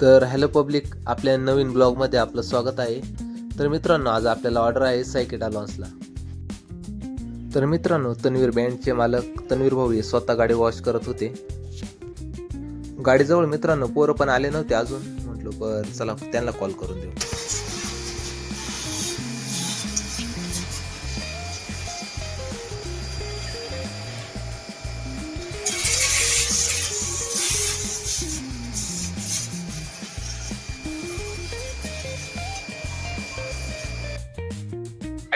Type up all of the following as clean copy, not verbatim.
तर hello public, आपल्या नवीन ब्लॉगमध्ये आपलं स्वागत आहे. तर मित्रांनो, आज आपल्याला ऑर्डर आहे सायकेटा लॉन्सला. तर मित्रांनो, तन्वीर बँडचे मालक तन्वीर भाऊ हे स्वतः गाडी वॉश करत होते. गाडीजवळ मित्रांनो पोरं पण आले नव्हते अजून. म्हटलं बरं चला त्यांना कॉल करून देऊ.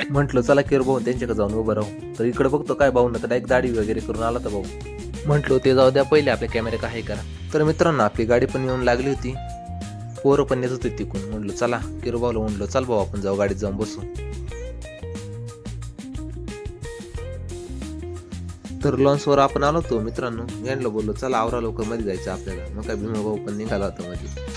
म्हटलं चला किर भाऊ त्यांच्याकडे जाऊन उभं राहू. तर इकडे बघतो काय भाऊ ना तर डायरेक्ट दाढी वगैरे करून आला तर भाऊ. म्हटलो ते जाऊ द्या, पहिले आपल्या कॅमेरे काय करा. तर मित्रांनो, आपली गाडी पण येऊन लागली होती. पोरं पण येत होते तिकून. म्हटलं चला किर भाऊला म्हटलं चल भाऊ आपण जाऊ गाडीत जाऊन बसू. तर लॉन्सवर आपण आलो होतो मित्रांनो. यांना बोललो चला आवरा लवकर मध्ये जायचं आपल्याला. मग काय भीमा भाऊ पण निघाला होता मध्ये.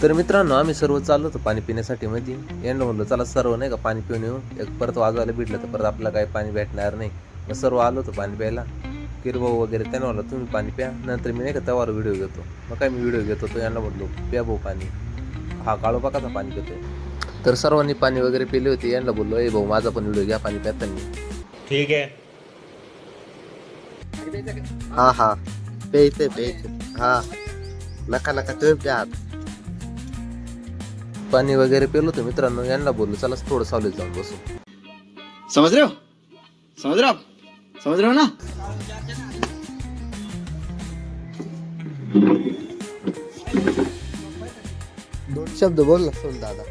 तर मित्रांनो, आम्ही सर्व चाललो होतो पाणी पिण्यासाठी मध्ये. यांना म्हणलं चला सर्व नाही का पाणी पिऊन येऊ. एक परत वाजवायला भेटलं तर परत आपल्याला काही पाणी भेटणार नाही. मग सर्व आलो होतो पाणी प्यायला. किरभाऊ वगैरे त्यांना म्हणलं तुम्ही पाणी प्या, नंतर मी नाही का त्यावर व्हिडिओ घेतो. मग काय मी व्हिडिओ घेत होतो. यांना म्हटलो प्या भाऊ पाणी. हा काळोबाकाचा पाणी पितोय. तर सर्वांनी पाणी वगैरे पिले होते. यांना बोललो ए भाऊ माझा पण व्हिडिओ घ्या पाणी प्याताना. ठीक आहे. हा हा प्यायचे हा नका तुम्ही प्या. पाणी वगैरे पिलो होतं मित्रांनो. यांना बोललो चला थोडं सावलीत जाऊन बसू. समझ रहे हो ना. दोन शब्द बोल ना सोन दादा.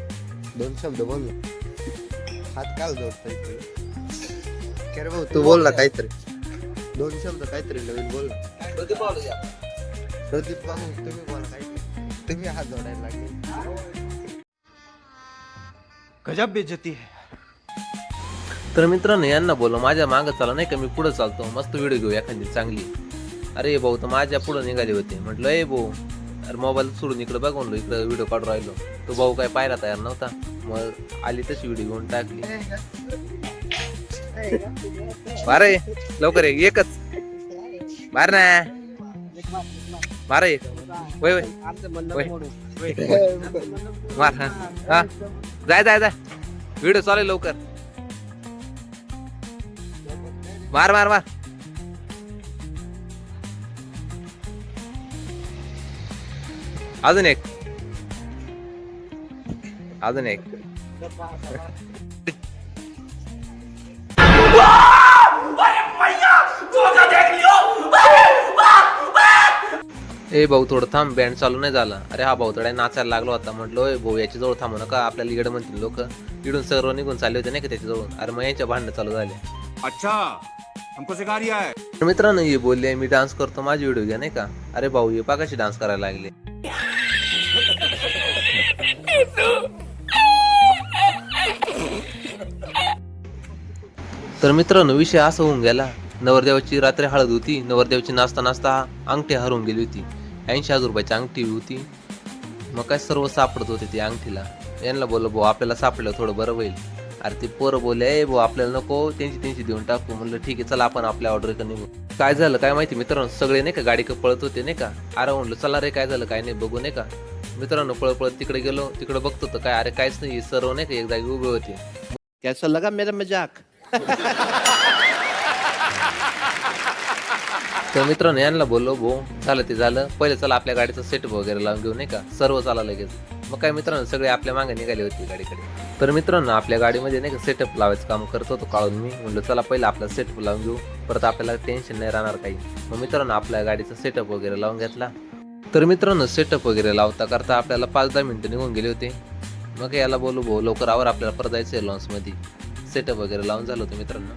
दोन शब्द बोल ना. हात काल जोडतोय केर भाऊ तू बोल ना काहीतरी. दोन शब्द काहीतरी नवीन बोल ना. प्रदीप भाऊ तुम्ही बोला काहीतरी. तुम्ही हात जोडायला लागले. गजब बेइज्जती है. तर मित्रांनो, यांना बोललो माझ्या मागं चला नाही का मी पुढे चालतो, मस्त व्हिडिओ घेऊ एखादी चांगली. अरे भाऊ तर माझ्या पुढे निघाले होते. म्हटलं ए भाऊ अरे मोबाईल सोडून इकडे बघ म्हणलो, इकडे व्हिडिओ काढून राहिलो. तो भाऊ काय पाहायला तयार नव्हता. मग आली तशी व्हिडिओ घेऊन टाकली. बारे लवकर एकच बार ना मारे वय वय मार. हा हा जाय व्हिडिओ चालू लवकर. मार मार मार. अजून एक. ए भाऊ थोडं थांब, बँड चालू नाही झाला. अरे हा भाऊ थोडा नाचायला लागला होता. म्हटलं ए भाऊ याच्या जवळ थांबू नका, आपल्याला इकडे म्हणतील लोक. इकडून सर्व निघून चालले होते नाही का त्याच्याजवळ. अरे मग यांच्या भांडणं चालू झाले. अच्छा हमको सिखा रिया है. मित्रांनो हे बोलले मी डान्स करतो, माझी व्हिडिओ घ्या नाही का. अरे भाऊ हे पाकाशी डान्स करायला लागले. तर मित्रांनो विषय असा होऊन गेला. नवरदेवाची रात्री हळद होती. नवरदेवाची नाचता नाचता अंगठी हरवून गेली होती. 80,000 रुपयाची अंगठी होती. मग काय सर्व सापडत होते ती अंगठीला. यांना बोललो भाऊ आपल्याला सापडलं थोडं बरं होईल. अरे ते पोरं बोलले ए भाऊ आपल्याला नको, त्यांची देऊन टाकू. म्हणलं ठीक आहे चला आपण आपल्या ऑर्डर निघू. काय झालं काय माहिती मित्रांनो, सगळे नाही का गाडी पळत होते नाही का. अरे म्हणलं चला रे काय झालं काय नाही बघू नाही का. मित्रांनो पळत तिकडे गेलो. तिकडे बघतो तर काय अरे काहीच नाही. सर्व नाही का एक जागी उभे होते. कैसा लगा मेरा मजाक. तर मित्रांनो यांना बोललो भाऊ झालं ते झालं, पहिले चला आपल्या गाडीचं सेटअप वगैरे लावून घेऊ नाही का. सर्व चाला लगेच. मग काय मित्रांनो सगळे आपल्या मागे निघाले होते गाडीकडे. तर मित्रांनो आपल्या गाडीमध्ये नाही का सेटअप लावायचं काम करत होतो काढून मी. म्हणलं चला पहिला आपला सेटअप लावून घेऊ, परत आपल्याला टेन्शन नाही राहणार काही. मग मित्रांनो आपल्या गाडीचा सेटअप वगैरे लावून घेतला. तर मित्रांनो सेटअप वगैरे लावता करता आपल्याला 5-10 मिनिटं निघून गेले होते. मग याला बोलू भाऊ लवकर आवर आपल्याला परत जायचं आहे लॉन्समध्ये. सेटअप वगैरे लावून झालं होतं मित्रांनो.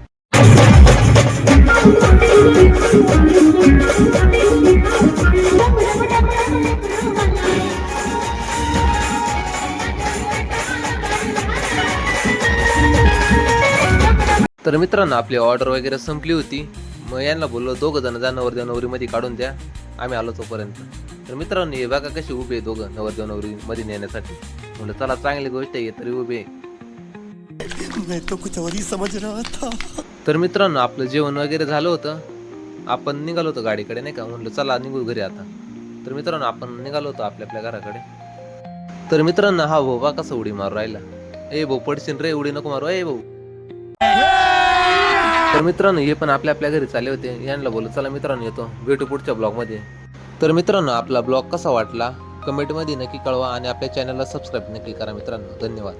तर मित्रांनो आपली ऑर्डर वगैरे संपली होती. मग यांना बोललो दोघं जण जा नवरदेव नवरी मध्ये काढून द्या, आम्ही आलो तोपर्यंत. तर मित्रांनो हे बघा कशी उभे दोघं नवरदेव नवरी मध्ये नेण्यासाठी. म्हणलं चला चांगली गोष्ट आहे तरी उभे. मैं तो कुछ और ही समझ रहा था. तर मित्रांनो आपलं जेवण वगैरे झालं होतं. आपण निघालो होतो गाडीकडे नाही का. म्हणलं चला निघू घरी आता. तर मित्रांनो आपण निघालो होतो आपल्या आपल्या घराकडे. तर मित्रांनो हा भाऊ बा कसा उडी मारू राहिला. ए भाऊ पडशील रे, उडी नको मारू ए भाऊ. तर मित्रांनो हे पण आपल्या आपल्या घरी चालले होते. यांना बोलू चला मित्रांनो येतो, भेटू पुढच्या ब्लॉगमध्ये. तर मित्रांनो आपला ब्लॉग कसा वाटला कमेंटमध्ये नक्की कळवा आणि आपल्या चॅनलला सबस्क्राईब नक्की करा मित्रांनो. धन्यवाद.